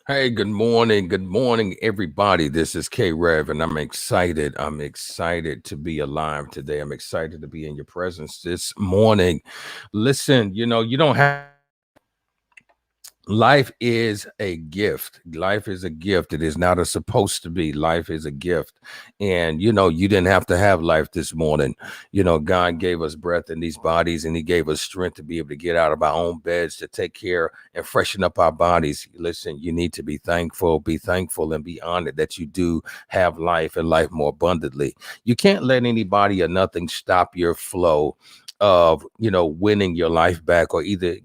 Hey, good morning. Good morning, everybody. This is K Rev, and I'm excited. I'm excited to be alive today. I'm excited to be in your presence this morning. Listen, you don't have life is a gift. Life is a gift. It is not a supposed to be. Life is a gift. And you didn't have to have life this morning. God gave us breath in these bodies, and he gave us strength to be able to get out of our own beds, to take care and freshen up our bodies. Listen, you need to be thankful, and be honored that you do have life and life more abundantly. You can't let anybody or nothing stop your flow of winning your life back, or either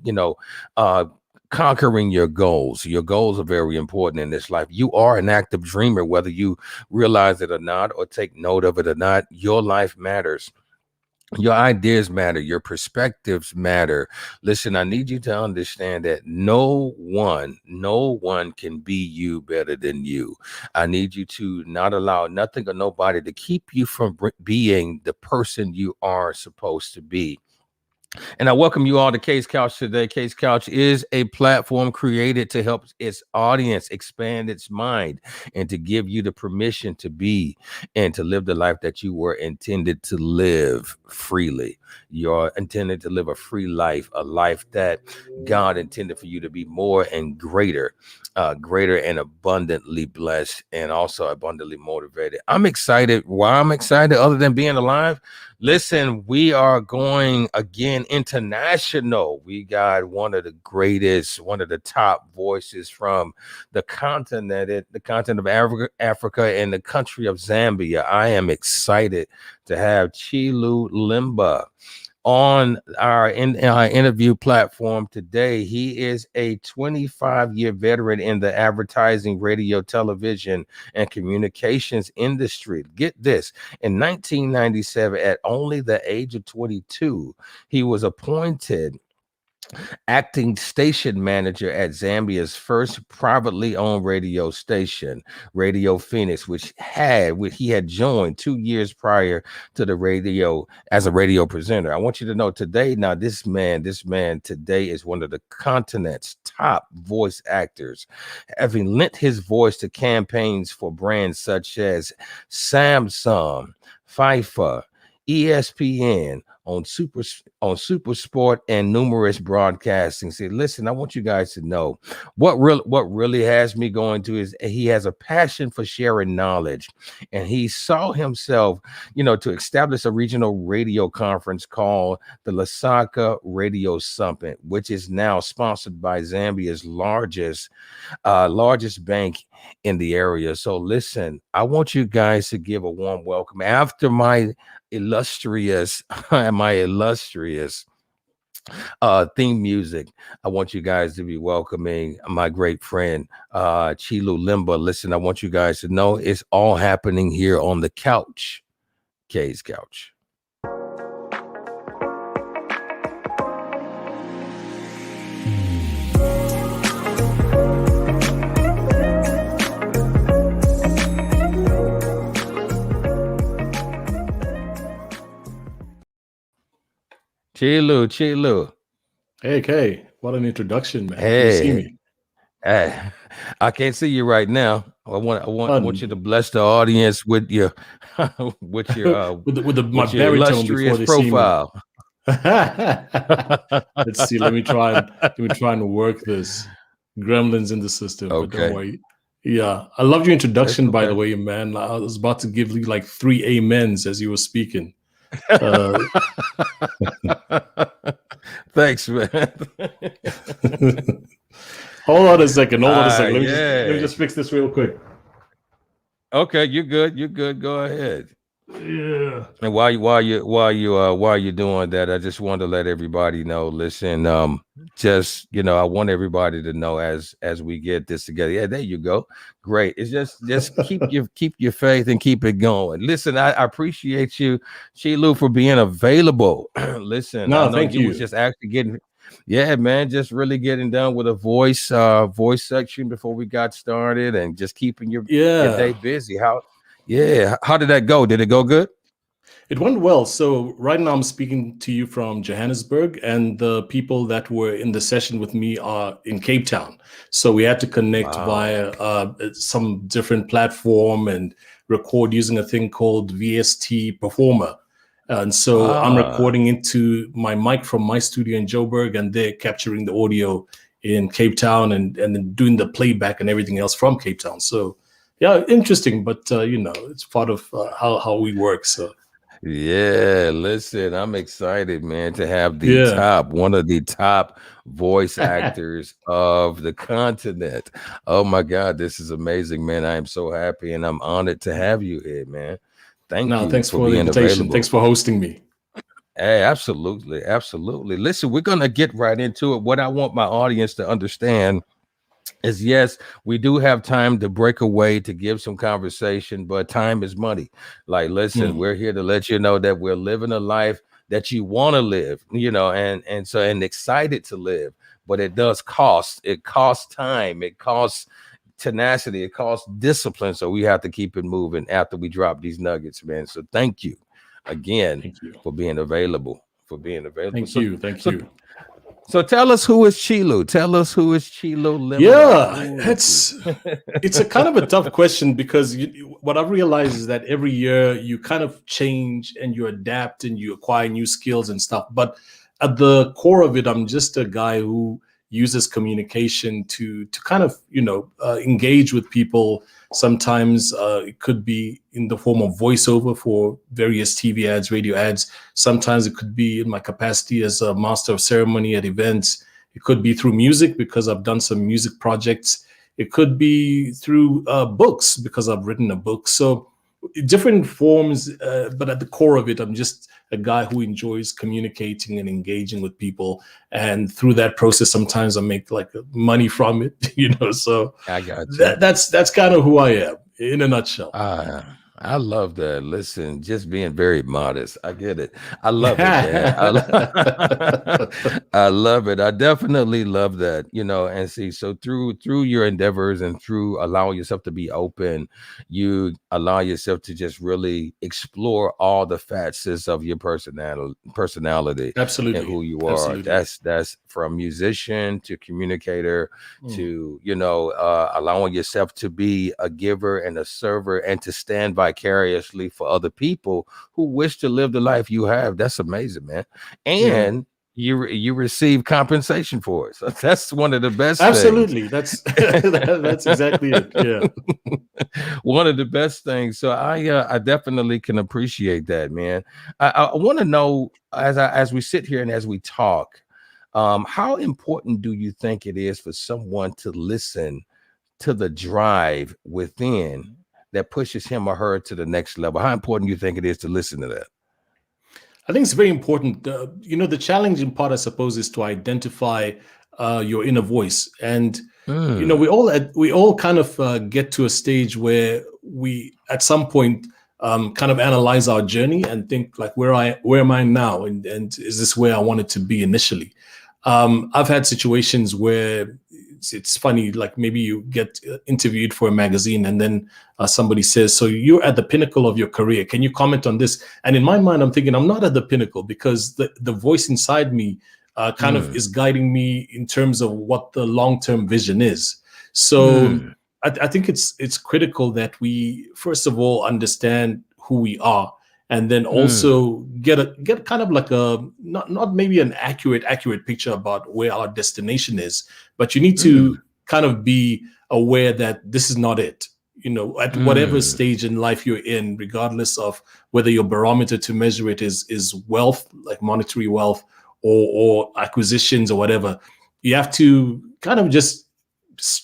uh conquering your goals. Your goals are very important in this life. You are an active dreamer, whether you realize it or not, or take note of it or not. Your life matters. Your ideas matter. Your perspectives matter. Listen, I need you to understand that no one can be you better than you. I need you to not allow nothing or nobody to keep you from being the person you are supposed to be. And I welcome you all to Case Couch today. Case Couch is a platform created to help its audience expand its mind and to give you the permission to be and to live the life that you were intended to live freely. You're intended to live a free life, a life that God intended for you to be more and greater, greater and abundantly blessed, and also abundantly motivated. I'm excited. Why I'm excited, other than being alive? Listen, we are going again international. We got one of the greatest, one of the top voices from the continent of Africa and the country of Zambia. I am excited to have Chilu Lemba on our interview platform today. He is a 25-year veteran in the advertising, radio, television, and communications industry. Get this, in 1997, at only the age of 22, he was appointed acting station manager at Zambia's first privately owned radio station, Radio Phoenix, which he had joined 2 years prior to the radio as a radio presenter. I want you to know today, now this man today is one of the continent's top voice actors, having lent his voice to campaigns for brands such as Samsung, FIFA, ESPN, on Super Sport, and numerous broadcasting. Say, listen, I want you guys to know what really has me going to is he has a passion for sharing knowledge, and he saw himself, to establish a regional radio conference called the Lusaka Radio Summit, which is now sponsored by Zambia's largest bank in the area. So listen, I want you guys to give a warm welcome after my illustrious theme music. I want you guys to be welcoming my great friend Chilu Lemba. Listen, I want you guys to know it's all happening here on the couch, K's Couch. Chilu. Hey, Kay, what an introduction, man. Hey. You see me? I can't see you right now. I want you to bless the audience with your with my baritone before they profile. See me. Let's see. Let me try and work this. Gremlins in the system. Okay. But don't worry. Yeah, I loved your introduction, by the way, man. I was about to give you like 3 amens as you were speaking. Thanks, man. Hold on a second. Let me just fix this real quick. Okay, you're good. Go ahead. Yeah. And while you're doing that, I just want to let everybody know. Listen, I want everybody to know as we get this together. Yeah, there you go. Great. It's just keep your faith and keep it going. Listen, I appreciate you, Chilu, for being available. Listen, no, I know thank you. Was just actually getting. Yeah, man, just really getting done with a voice section before we got started, and just keeping your day busy. How did that go? Did it go good? It went well. So right now I'm speaking to you from Johannesburg, and the people that were in the session with me are in Cape Town. So we had to connect Wow. via some different platform and record using a thing called VST Performer. And so I'm Ah, recording into my mic from my studio in Joburg, and they're capturing the audio in Cape Town, and then doing the playback and everything else from Cape Town. So yeah, interesting, but it's part of how we work. So yeah. Listen, I'm excited, man, to have yeah. one of the top voice actors of the continent. Oh my God, this is amazing, man. I am so happy and I'm honored to have you here, man. Thank No, you thanks for for the being invitation. Thanks available. for hosting me. Hey, absolutely, absolutely. Listen, we're gonna get right into it. What I want my audience to understand is yes, we do have time to break away to give some conversation, but time is money. Like, listen, Mm, we're here to let you know that we're living a life that you want to live, and excited to live, but it does cost. It costs time, it costs tenacity, it costs discipline. So we have to keep it moving after we drop these nuggets, man. So thank you again thank you. for being available. For being available. Thank So you. Thank so you. so tell us who is Chilu. Tell us who is Chilu Lemba. Yeah, Who is he? it's a kind of a tough question because what I've realized is that every year you kind of change and you adapt and you acquire new skills and stuff. But at the core of it, I'm just a guy who uses communication to kind of engage with people. Sometimes it could be in the form of voiceover for various TV ads, radio ads. Sometimes it could be in my capacity as a master of ceremony at events. It could be through music because I've done some music projects. It could be through books because I've written a book. So different forms, but at the core of it, I'm just a guy who enjoys communicating and engaging with people. And through that process, sometimes I make like money from it. So I got you. that's kind of who I am in a nutshell. I love that. Listen, just being very modest. I get it. I love it, man. I love it. I definitely love that. And see, so through your endeavors and through allowing yourself to be open, you allow yourself to just really explore all the facets of your personality and Absolutely. who you are. Absolutely. That's from musician to communicator Mm. to allowing yourself to be a giver and a server and to stand vicariously for other people who wish to live the life you have. That's amazing, man. Yeah. And you receive compensation for it. So that's one of the best things. Absolutely. That's that's exactly it. Yeah. One of the best things. So I definitely can appreciate that, man. I want to know as we sit here and as we talk, how important do you think it is for someone to listen to the drive within that pushes him or her to the next level? How important do you think it is to listen to that? I think it's very important. The challenging part, I suppose, is to identify your inner voice, and Mm, we all kind of get to a stage where we, at some point, kind of analyze our journey and think like, where am I now, and is this where I wanted to be initially? I've had situations where it's funny, like maybe you get interviewed for a magazine, and then somebody says, "So you're at the pinnacle of your career. Can you comment on this?" And in my mind, I'm thinking I'm not at the pinnacle because the voice inside me kind of mm, is guiding me in terms of what the long term vision is. So mm, I think it's critical that we first of all understand who we are, and then mm, also get kind of like a not maybe an accurate picture about where our destination is, but you need mm, to kind of be aware that this is not it. At whatever mm, stage in life you're in, regardless of whether your barometer to measure it is wealth, like monetary wealth, or acquisitions or whatever, you have to kind of just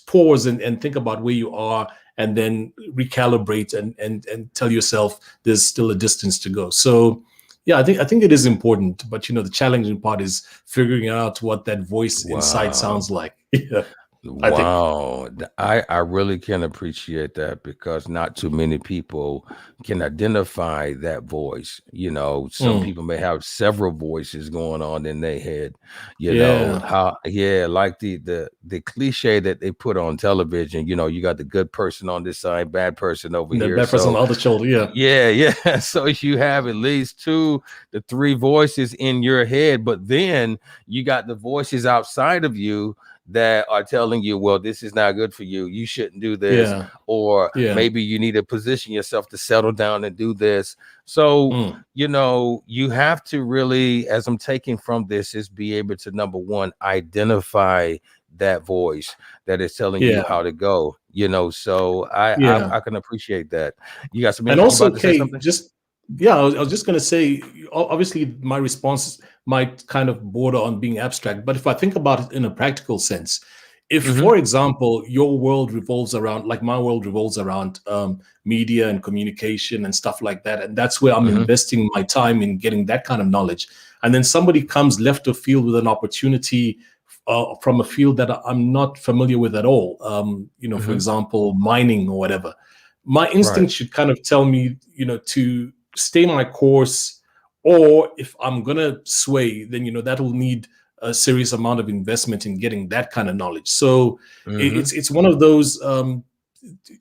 pause and think about where you are, and then recalibrate and tell yourself there's still a distance to go. So yeah, I think it is important, but the challenging part is figuring out what that voice inside wow. sounds like. Yeah. I think. Wow, I really can appreciate that because not too many people can identify that voice. Some Mm. people may have several voices going on in their head. Yeah. How, yeah, like the cliche that they put on television. You got the good person on this side, bad person over And the here. bad person on So the other shoulder. Yeah. yeah, yeah. So you have at least two to three voices in your head, but then you got the voices outside of you that are telling you, well, this is not good for you. You shouldn't do this. Yeah. Or Yeah. maybe you need to position yourself to settle down and do this. So, Mm. you have to really, as I'm taking from this, is be able to, number one, identify that voice that is telling you Yeah. how to go. So Yeah. I can appreciate that. You got some And you also, about to say Kay, something? just yeah, I was just going to say, obviously, my response might kind of border on being abstract, but if I think about it in a practical sense, if, Mm-hmm. for example, your world revolves around, like my world revolves around media and communication and stuff like that, and that's where I'm Mm-hmm. investing my time in getting that kind of knowledge, and then somebody comes left of field with an opportunity from a field that I'm not familiar with at all, for Mm-hmm. example, mining or whatever, my Right. instinct should kind of tell me, to stay my course, or if I'm gonna sway, then that will need a serious amount of investment in getting that kind of knowledge. So Mm-hmm. it's one of those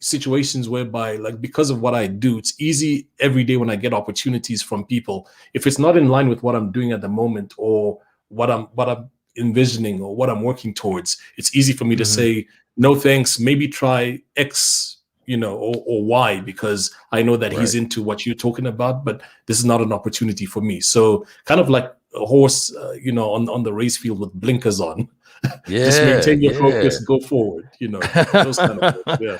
situations whereby, like, because of what I do, it's easy every day when I get opportunities from people. If it's not in line with what I'm doing at the moment, or what I'm envisioning, or what I'm working towards, it's easy for me to Mm-hmm. say no thanks. Maybe try X, or Y, because I know that he's Right. into what you're talking about, but this is not an opportunity for me. So kind of like a horse, on the race field with blinkers on. Just Yeah, maintain your yeah. focus, go forward, those kind of things. Yeah.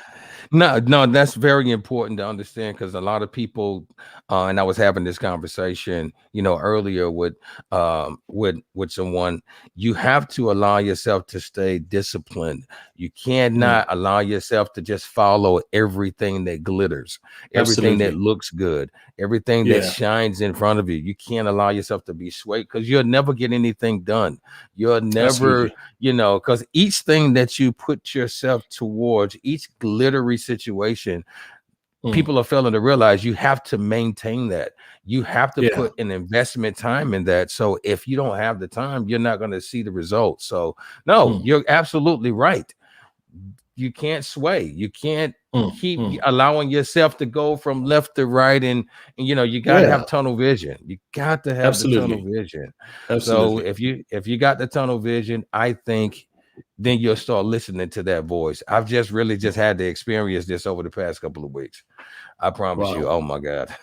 No, no, that's very important to understand because a lot of people, and I was having this conversation, earlier with someone. You have to allow yourself to stay disciplined. You Mm, cannot allow yourself to just follow everything that glitters, everything that absolutely. looks good, everything that Yeah, shines in front of you. You can't allow yourself to be swayed because you'll never get anything done. You'll never, absolutely. because each thing that you put yourself towards, each glittery situation, Mm, people are failing to realize you have to maintain that. You have to yeah. put an investment time in that. So if you don't have the time, you're not going to see the results. So no, Mm, you're absolutely right. You can't sway. You can't keep mm. allowing yourself to go from left to right, and you got to Yeah, have tunnel vision. You got to have the tunnel absolutely. vision. So Absolutely. if you got the tunnel vision, I think then you'll start listening to that voice. I've just really just had to experience this over the past couple of weeks. I promise you. Wow. Oh my God.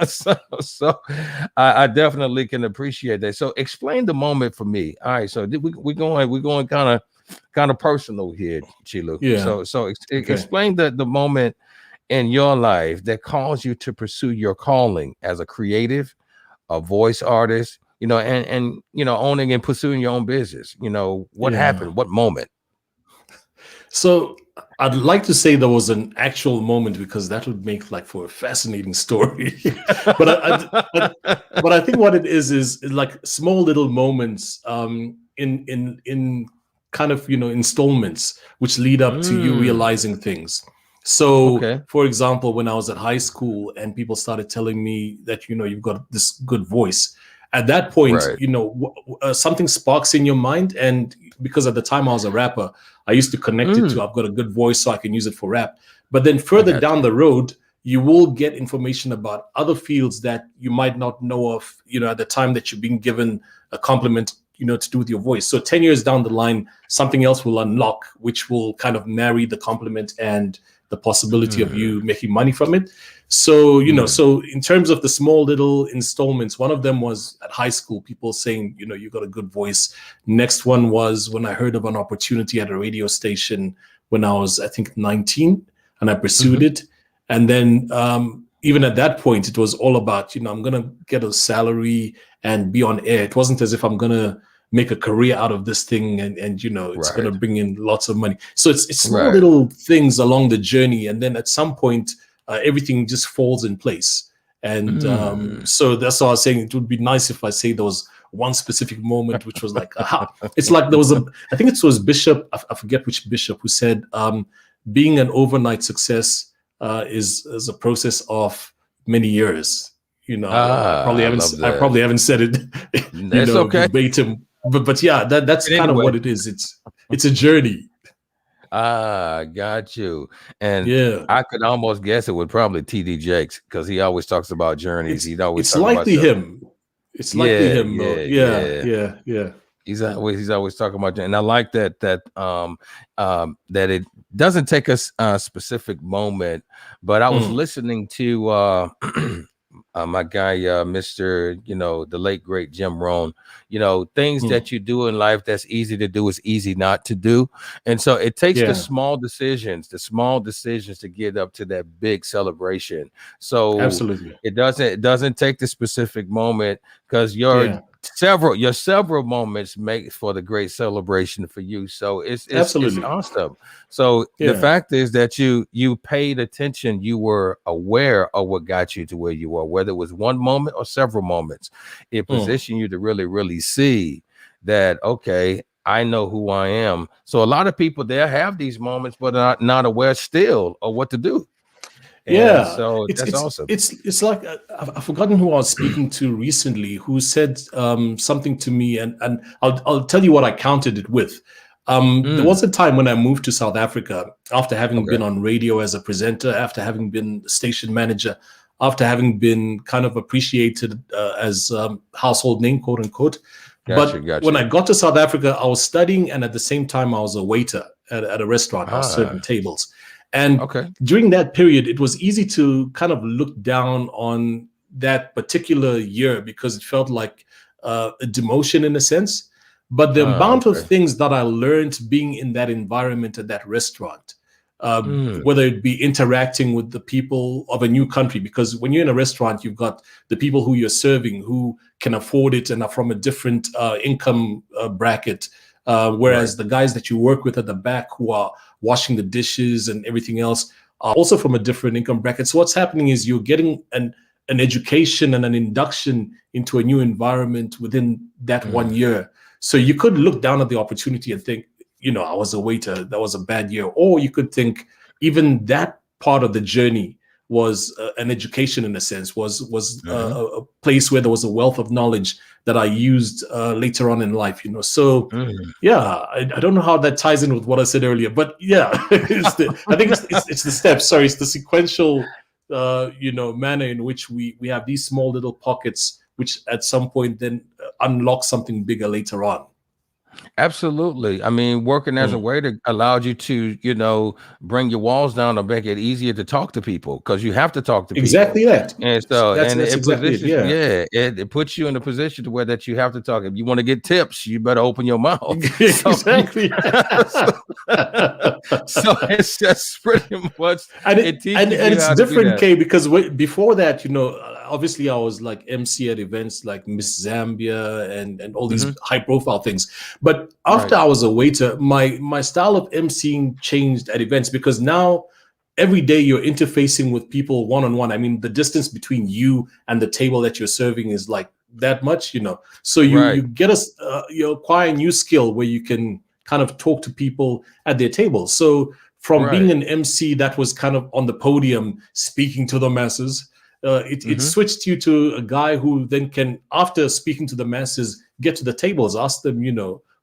so I definitely can appreciate that. So explain the moment for me. All right. So we're going kind of personal here, Chilu. Yeah. So Okay. explain the moment in your life that caused you to pursue your calling as a creative, a voice artist, and owning and pursuing your own business. What Yeah. happened? What moment? So I'd like to say there was an actual moment, because that would make like for a fascinating story. but but I think what it is like small little moments, in kind of installments, which lead up to you Mm, realizing things. So, okay. for example, when I was at high school and people started telling me that you've got this good voice, at that point, Right. something sparks in your mind, and because at the time I was a rapper, I used to connect it to, Mm, I've got a good voice, so I can use it for rap. But then I further got down you. the road, you will get information about other fields that you might not know of, at the time that you're being given a compliment, to do with your voice. So 10 years down the line, something else will unlock, which will kind of marry the compliment and the possibility of Mm, you making money from it. So, mm, so in terms of the small little installments, one of them was at high school, people saying, you got a good voice. Next one was when I heard of an opportunity at a radio station when I was, I think, 19, and I pursued mhm. it. And then, even at that point, it was all about, I'm going to get a salary and be on air. It wasn't as if I'm going to make a career out of this thing, and it's going to Right. bring in lots of money. So it's small Right. little things along the journey. And then at some point, everything just falls in place. And Mm, so that's why I was saying it would be nice if I say there was one specific moment, which was like, aha. It's like there was I think it was Bishop, I forget which bishop, who said, being an overnight success is a process of many years. I love I that. probably haven't said it, That's okay. verbatim, but yeah, that's But kind of anyway, what it is. It's a journey. got you. And Yeah, I could almost guess it would probably TD Jakes, because he always talks about journeys. He'd always it's talk about likely stuff. him. It's likely Yeah, him. yeah, Yeah, yeah. yeah, yeah. He's always talking about that, and I like that it doesn't take a specific moment. But I was Mm, listening to my guy, Mr. The late great Jim Rohn. Things mm. that you do in life that's easy to do is easy not to do, and so it takes the Yeah, small decisions, to get up to that big celebration. So absolutely. it doesn't take the specific moment, because Yeah, your several moments make for the great celebration for you. So it's absolutely. awesome. So the Yeah. fact is that you paid attention, you were aware of what got you to where you are, whether it was one moment or several moments. It Mm. positioned you to really, really see that, okay, I know who I am. So a lot of people there have these moments, but are not aware still of what to do. And Yeah, so it's that's it's awesome. it's like I've forgotten who I was speaking to recently, who said something to me, and I'll tell you what I counted it with. There Mm, was a time when I moved to South Africa after having okay. been on radio as a presenter, after having been station manager, after having been kind of appreciated as household name, quote unquote. Gotcha, But when gotcha. I got to South Africa, I was studying, and at the same time, I was a waiter at a restaurant. I was serving Ah, tables, and okay. during that period, it was easy to kind of look down on that particular year because it felt like a demotion in a sense. But the amount of Okay. things that I learned being in that environment at that restaurant, Mm, whether it be interacting with the people of a new country, because when you're in a restaurant, you've got the people who you're serving who can afford it and are from a different income bracket. right. Whereas the guys that you work with at the back who are washing the dishes and everything else are also from a different income bracket. So what's happening is you're getting an education and an induction into a new environment within that Mm, 1 year. So you could look down at the opportunity and think, I was a waiter, that was a bad year. Or you could think even that part of the journey was an education in a sense, was mhm, a place where there was a wealth of knowledge that I used later on in life. So mm. yeah, I don't know how that ties in with what I said earlier, but yeah, I think it's the steps. Sorry, it's the sequential, manner in which we have these small little pockets, which at some point then unlock something bigger later on. Absolutely. I mean, working as a Mm. waiter allowed you to, bring your walls down and make it easier to talk to people, because you have to talk to people. Exactly that. And so, and That's it exactly it. positions, Yeah. yeah, it puts you in a position to where that you have to talk. If you want to get tips, you better open your mouth. So, Exactly. so, so it's just pretty much, and it teaches and you it's how to do different, that. K, because before that, obviously I was like MC at events like Miss Zambia and all these Hmm. high profile things. But Right. after I was a waiter, my style of MCing changed at events because now every day you're interfacing with people one on one. I mean, the distance between you and the table that you're serving is like that much, So you Right. get us, you acquire a new skill where you can kind of talk to people at their table. So from being Right. an MC that was kind of on the podium speaking to the masses, it Hmm. switched you to a guy who then can, after speaking to the masses, get to the tables, ask them,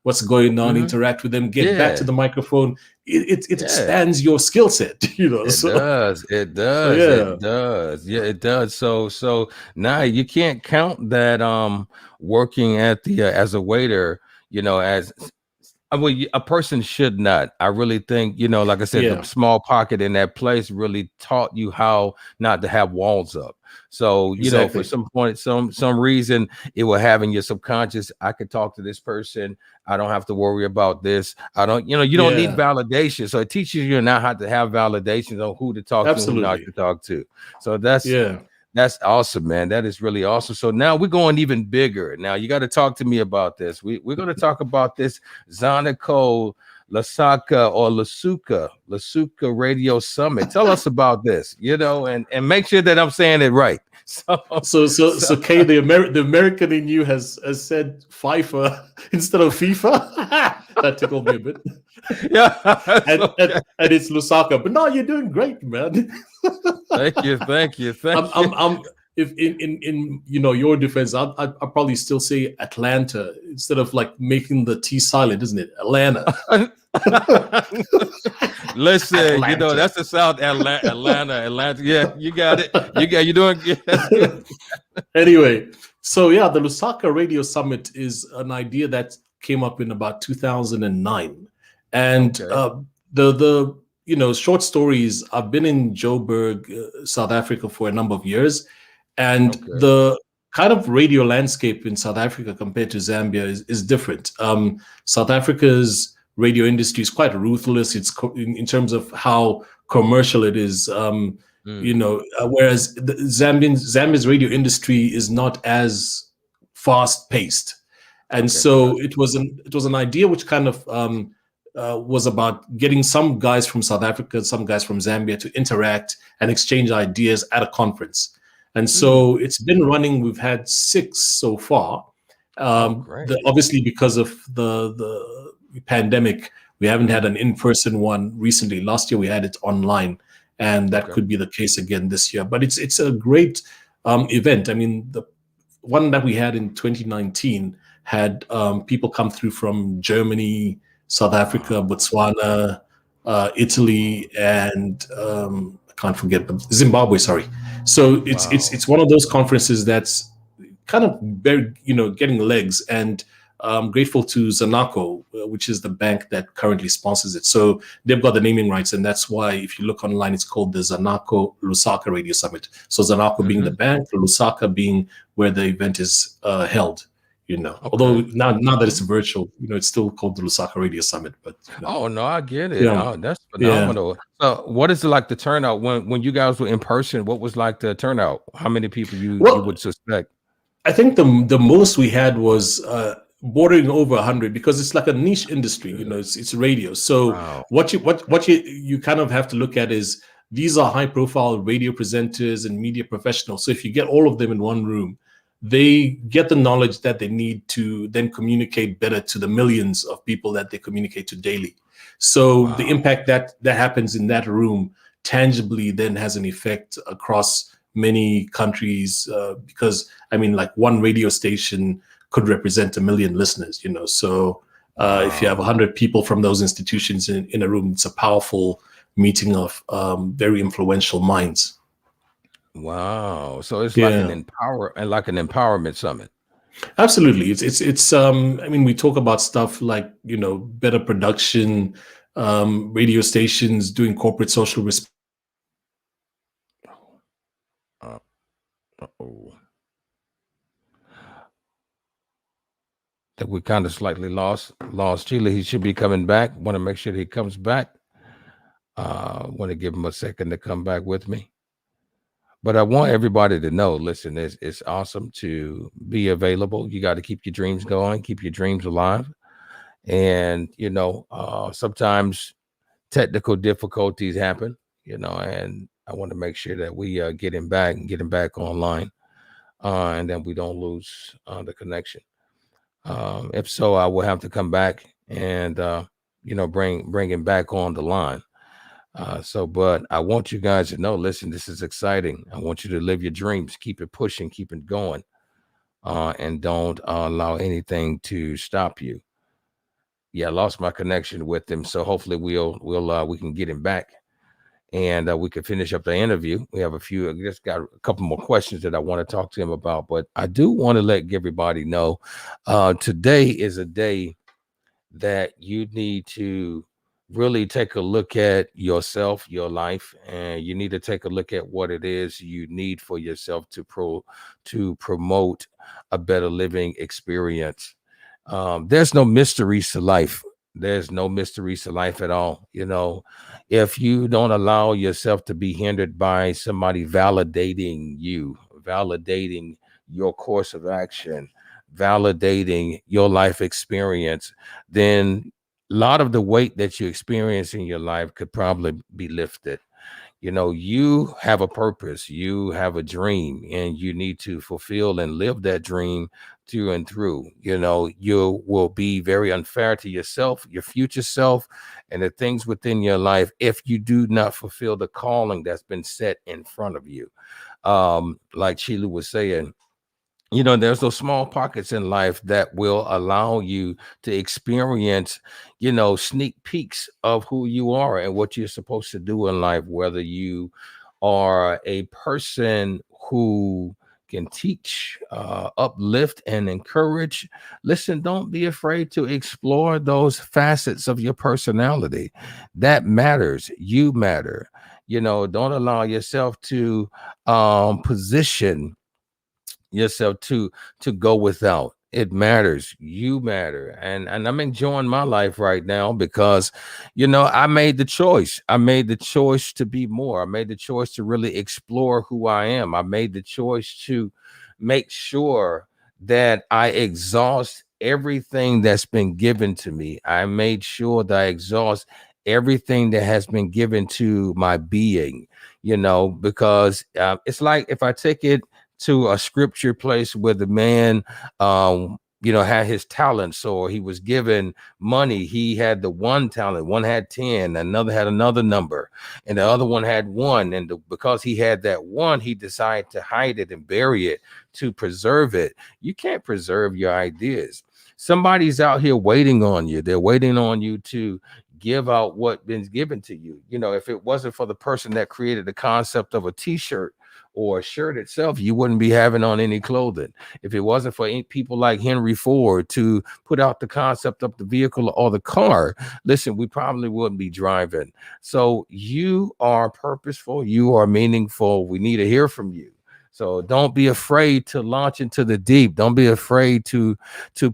what's going on, Hmm. interact with them, get back to Yeah. the microphone. It Yeah. expands your skill set, It So does. It so does. yeah, It does. Yeah, it does. So now you can't count that working at the as a waiter, as I mean, a person should not. I really think, like I said, the yeah, small pocket in that place really taught you how not to have walls up. So, for exactly. some point, some reason, it will have in your subconscious, I could talk to this person. I don't have to worry about this. I don't, you don't need Yeah, validation. So it teaches you now how to have validations on who to talk to and who not absolutely. to talk to. So that's awesome, man. That is really awesome. So now we're going even bigger. Now you got to talk to me about this. We're going to talk about this Zydeco Lasaka or Lasuka Radio Summit. Tell us about this, and make sure that I'm saying it right. So, So Kay, the American in you has said FIFA instead of FIFA. That tickled me a bit. yeah. and, Okay. and it's Lusaka. But no, you're doing great, man. Thank you, I'm, thank you. I'm if in your defense, I'd probably still say Atlanta instead of like making the T silent, isn't it? Atlanta. Listen, Atlanta. that's the South Atlanta. Yeah, you got it. You're doing good. That's good. Anyway, so yeah, the Lusaka Radio Summit is an idea that came up in about 2009, and Okay. the short stories. I've been in Joburg, South Africa, for a number of years, and Okay. the kind of radio landscape in South Africa compared to Zambia is different. South Africa's radio industry is quite ruthless. It's in terms of how commercial it is. Whereas the Zambia's radio industry is not as fast paced, and Okay. so it was an idea which kind of was about getting some guys from South Africa, some guys from Zambia to interact and exchange ideas at a conference. And so it's been running. We've had 6 so far. Oh, great. Obviously, because of the pandemic, we haven't had an in-person one recently. Last year we had it online, and that could be the case again this year. But it's a great event. I mean, the one that we had in 2019 had people come through from Germany, South Africa, Botswana, Italy, and I can't forget, but Zimbabwe. Sorry. So it's one of those conferences that's kind of very getting legs, and I'm grateful to Zanaco, which is the bank that currently sponsors it. So they've got the naming rights, and that's why if you look online, it's called the Zanaco Lusaka Radio Summit. So Zanaco being the bank, Lusaka being where the event is held. Although now that it's virtual, it's still called the Lusaka Radio Summit. But oh no, I get it. Yeah. Oh, that's phenomenal. So, what is it like the turnout when you guys were in person? What was like the turnout? How many people you would suspect? I think the most we had was bordering over 100, because it's like a niche industry. It's radio. So what you kind of have to look at is these are high profile radio presenters and media professionals. So if you get all of them in one room, they get the knowledge that they need to then communicate better to the millions of people that they communicate to daily. So the impact that happens in that room tangibly then has an effect across many countries, because I mean, like one radio station could represent 1 million listeners, So if you have 100 people from those institutions in a room, it's a powerful meeting of very influential minds. Wow. So it's like an empowerment summit. Absolutely. It's I mean, we talk about stuff like, better production, radio stations doing corporate social responsibility. That we kind of slightly lost Chilu. He should be coming back. Want to make sure that he comes back. Want to give him a second to come back with me. But I want everybody to know, listen, it's awesome to be available. You got to keep your dreams going, keep your dreams alive. And, sometimes technical difficulties happen, and I want to make sure that we get him back online, and then we don't lose the connection. If so, I will have to come back and, bring him back on the line. But I want you guys to know, listen, this is exciting. I want you to live your dreams, keep it pushing, keep it going, and don't allow anything to stop you. Yeah, I lost my connection with him, so hopefully we can get him back, and we can finish up the interview. We have just got a couple more questions that I want to talk to him about, but I do want to let everybody know, today is a day that you need to really take a look at yourself, your life, and you need to take a look at what it is you need for yourself to promote a better living experience. There's no mysteries to life. There's no mysteries to life at all. If you don't allow yourself to be hindered by somebody validating you, validating your course of action, validating your life experience, then a lot of the weight that you experience in your life could probably be lifted. You know, you have a purpose, you have a dream, and you need to fulfill and live that dream through and through. You know, you will be very unfair to yourself, your future self, and the things within your life if you do not fulfill the calling that's been set in front of you. Like Chilu was saying, you know, there's those small pockets in life that will allow you to experience, you know, sneak peeks of who you are and what you're supposed to do in life, whether you are a person who can teach, uplift, and encourage. Listen, don't be afraid to explore those facets of your personality. That matters. You matter. You know, don't allow yourself to position yourself to go without. It matters. You matter. And I'm enjoying my life right now because, you know, I made the choice. I made the choice to be more. I made the choice to really explore who I am. I made the choice to make sure that I exhaust everything that's been given to me. I made sure that I exhaust everything that has been given to my being, you know, because it's like if I take it to a scripture place where the man, you know, had his talents, or he was given money. He had the one talent, one had 10, another had another number, and the other one had one. And because he had that one, he decided to hide it and bury it to preserve it. You can't preserve your ideas. Somebody's out here waiting on you. They're waiting on you to give out what been given to you. You know, if it wasn't for the person that created the concept of a t-shirt or a shirt itself, you wouldn't be having on any clothing. If it wasn't for people like Henry Ford to put out the concept of the vehicle or the car, listen, we probably wouldn't be driving. So you are purposeful, you are meaningful. We need to hear from you. So don't be afraid to launch into the deep. Don't be afraid to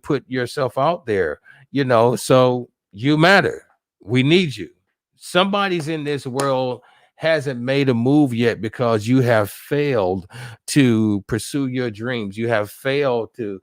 put yourself out there, you know. So you matter. We need you. Somebody's in this world hasn't made a move yet because you have failed to pursue your dreams. You have failed to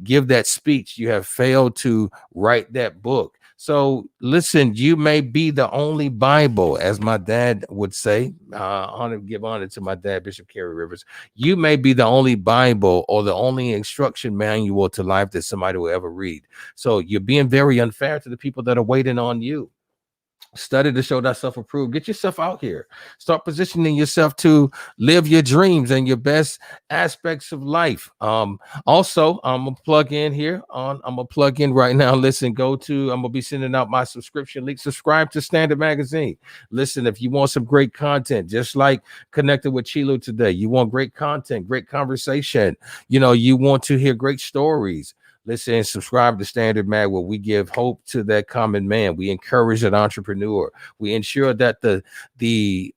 give that speech. You have failed to write that book. So listen, you may be the only Bible, as my dad would say. Give honor to my dad, Bishop Kerry Rivers. You may be the only Bible or the only instruction manual to life that somebody will ever read. So you're being very unfair to the people that are waiting on you. Study to show thyself approved. Get yourself out here. Start positioning yourself to live your dreams and your best aspects of life. Also, I'm gonna plug in here on. I'm gonna plug in right now. Listen, go to. I'm gonna be sending out my subscription link. Subscribe to Standard Magazine. Listen, if you want some great content, just like connected with Chilu today, you want great content, great conversation. You know, you want to hear great stories. Listen, subscribe to Standard Mag, where we give hope to that common man. We encourage an entrepreneur. We ensure that the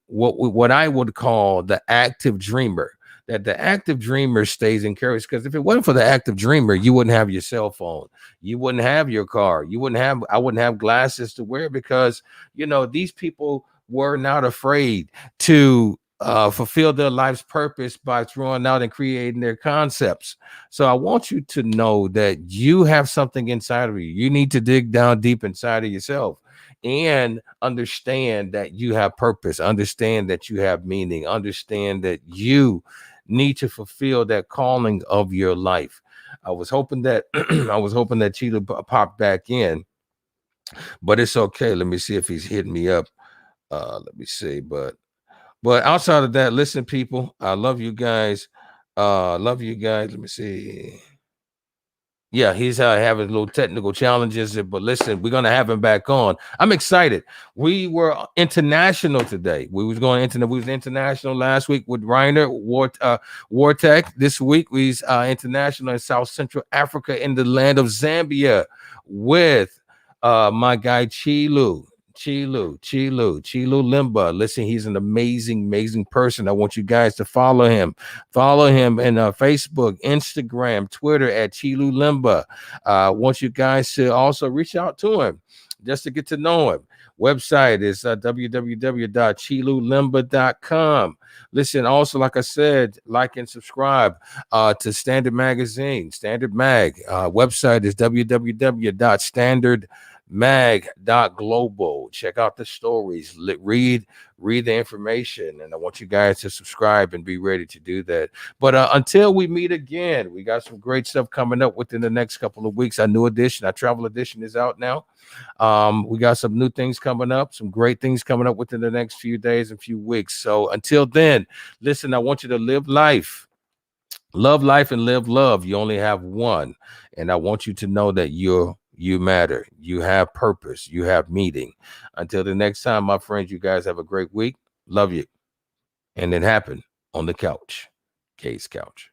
what I would call the active dreamer, that the active dreamer stays encouraged. Because if it wasn't for the active dreamer, you wouldn't have your cell phone, you wouldn't have your car, I wouldn't have glasses to wear, because you know these people were not afraid to fulfill their life's purpose by throwing out and creating their concepts. So I want you to know that you have something inside of you. You need to dig down deep inside of yourself and understand that you have purpose, understand that you have meaning, understand that you need to fulfill that calling of your life. I was hoping that I was hoping that Cheetah popped back in, but it's okay. Let me see if he's hitting me up. Let me see, but outside of that, listen, people, I love you guys. Love you guys. Let me see. Yeah, he's having little technical challenges, but listen, we're gonna have him back on. I'm excited. We were international today. We was going internet. We was international last week with Reiner Wartech. This week we's international in South Central Africa, in the land of Zambia, with my guy Chilu Lemba. Listen, he's an amazing person. I want you guys to follow him. Follow him in Facebook, Instagram, Twitter at Chilu Lemba. I want you guys to also reach out to him just to get to know him. Website is www.chilulemba.com. Listen, also, like I said, like and subscribe to Standard Magazine, Standard Mag. Website is www.standardmag.com. mag.global. Check out the stories, read the information, and I want you guys to subscribe and be ready to do that. But until we meet again, we got some great stuff coming up within the next couple of weeks. Our new edition, our travel edition, is out now. We got some new things coming up, some great things coming up within the next few days and few weeks. So until then, listen, I want you to live life. Love life and live love. You only have one. And I want you to know that you matter. You have purpose. You have meaning. Until the next time, my friends, you guys have a great week. Love you. And it happened on the couch. K's Couch.